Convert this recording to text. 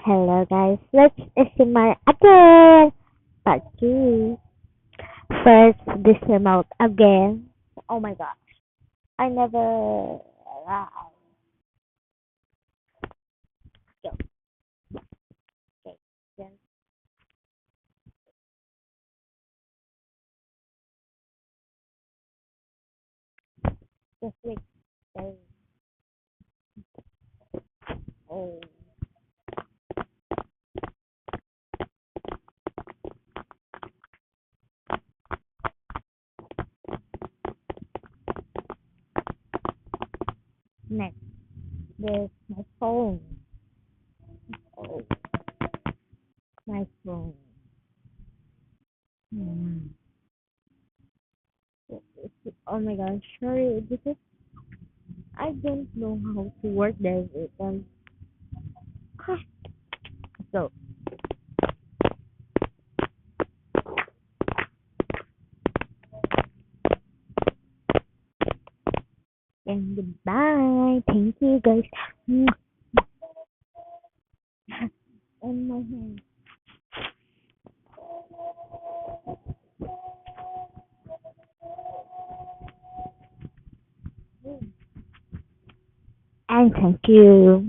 Hello guys, let's SMR again! Part 2. First, this remote again. Oh my gosh, I never... Go. Okay, just wait. There. Oh. Next, there's my phone. Oh, my phone. Hmm. Oh my gosh, sorry, because I don't know how to work this. So, and goodbye. Thank you guys. And my hand. And thank you.